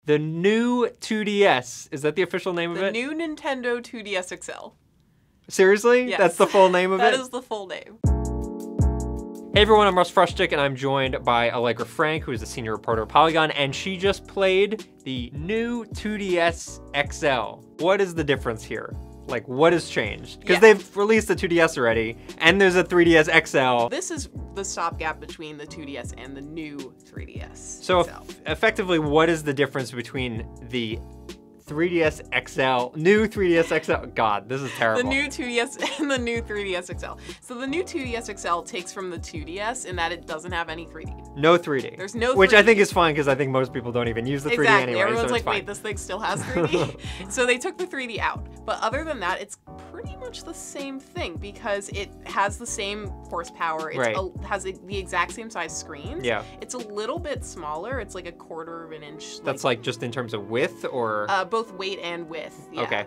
The new 2DS. Is that the official name of it? The new Nintendo 2DS XL. Seriously? Yes. That's the full name of it? That is the full name. Hey everyone, I'm Russ Frushtick, and I'm joined by Allegra Frank, who is a senior reporter at Polygon, and she just played the new 2DS XL. What is the difference here? Like, what has changed? Because they've released the 2DS already, and there's a 3DS XL. This is the stopgap between the 2DS and the new 3DS. So effectively, what is the difference between the 3DS XL, new 3DS XL? God, this is terrible. The new 2DS and the new 3DS XL. So the new 2DS XL takes from the 2DS in that it doesn't have any 3D. No 3D. There's no 3D. Which I think is fine because I think most people don't even use the 3D anyway. Everyone's so like, fine. wait, this thing still has 3D? So they took the 3D out. But other than that, it's pretty much the same thing because it has the same horsepower. It has the exact same size screens. Yeah. It's a little bit smaller. It's like a 1/4 of an inch. That's like just in terms of width or? Both weight and width. Yeah. Okay.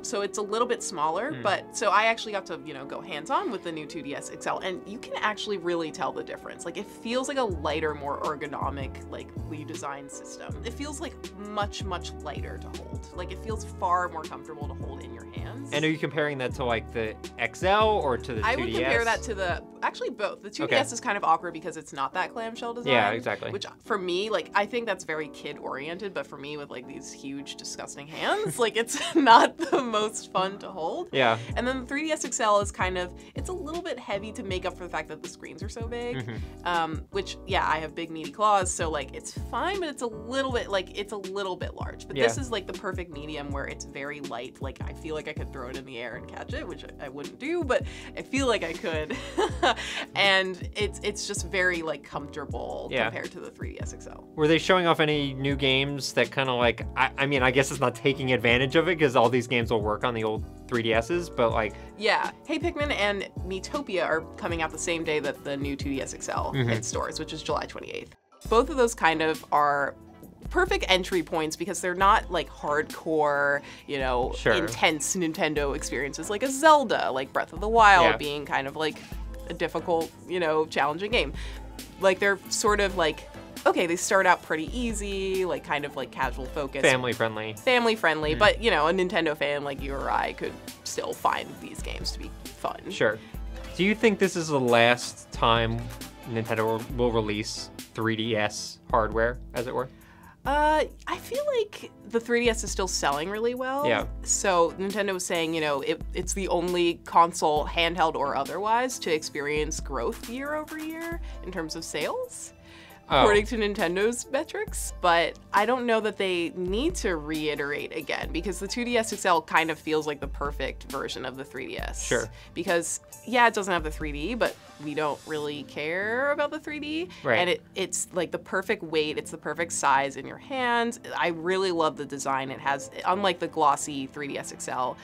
So it's a little bit smaller, but so I actually got to, go hands-on with the new 2DS XL, and you can actually really tell the difference. Like, it feels like a lighter, more ergonomic, like, redesigned system. It feels like much, much lighter to hold. Like, it feels far more comfortable to hold in your hands. And are you comparing that to like the XL or to the 2DS? I would compare that to actually both. The 2DS is kind of awkward because it's not that clamshell design. Yeah, exactly. Which for me, like, I think that's very kid-oriented, but for me with like these huge, disgusting hands, like, it's not the most fun to hold. Yeah. And then the 3DS XL is kind of, it's a little bit heavy to make up for the fact that the screens are so big. Which, yeah, I have big meaty claws, so like it's fine, but it's a little bit large. But this is like the perfect medium where it's very light. Like, I feel like I could throw it in the air and catch it, which I wouldn't do, but I feel like I could. And it's just very like comfortable compared to the 3DS XL. Were they showing off any new games that kind of like, I mean, I guess it's not taking advantage of it because all these games will work on the old 3DSs, but like... Yeah. Hey Pikmin and Miitopia are coming out the same day that the new 2DS XL hits stores, which is July 28th. Both of those kind of are perfect entry points because they're not like hardcore, intense Nintendo experiences like a Zelda, like Breath of the Wild being kind of like a difficult, challenging game. Like, they're sort of like, okay, they start out pretty easy, like kind of like casual focus. Family friendly. Family friendly, but a Nintendo fan like you or I could still find these games to be fun. Sure. Do you think this is the last time Nintendo will release 3DS hardware, as it were? I feel like the 3DS is still selling really well. Yeah. So Nintendo was saying, it's the only console, handheld or otherwise, to experience growth year over year in terms of sales, according to Nintendo's metrics. But I don't know that they need to reiterate again because the 2DS XL kind of feels like the perfect version of the 3DS. Sure. Because, yeah, it doesn't have the 3D, but we don't really care about the 3D. Right. And it's like the perfect weight. It's the perfect size in your hands. I really love the design. It has, unlike the glossy 3DS XL,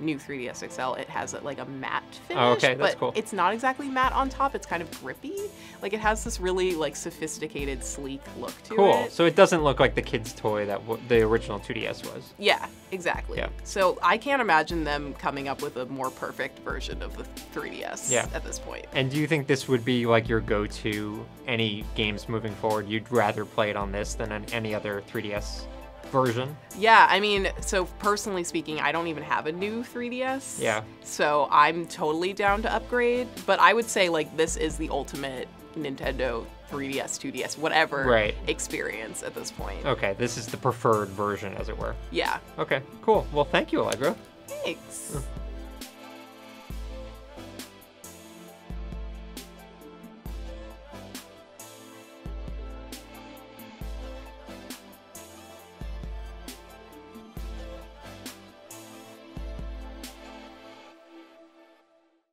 new 3DS XL, it has like a matte finish. Oh, okay, that's cool. It's not exactly matte on top. It's kind of grippy. Like, it has this really like sophisticated, sleek look to it. Cool. So it doesn't look like the kid's toy that the original 2DS was. Yeah, exactly. Yeah. So I can't imagine them coming up with a more perfect version of the 3DS at this point. And do you think this would be like your go-to any games moving forward? You'd rather play it on this than on any other 3DS version? Yeah, I mean, so personally speaking, I don't even have a new 3DS. Yeah. So I'm totally down to upgrade, but I would say like this is the ultimate Nintendo 3DS, 2DS, whatever experience at this point. Okay, this is the preferred version, as it were. Yeah. Okay, cool. Well, thank you, Allegra. Thanks.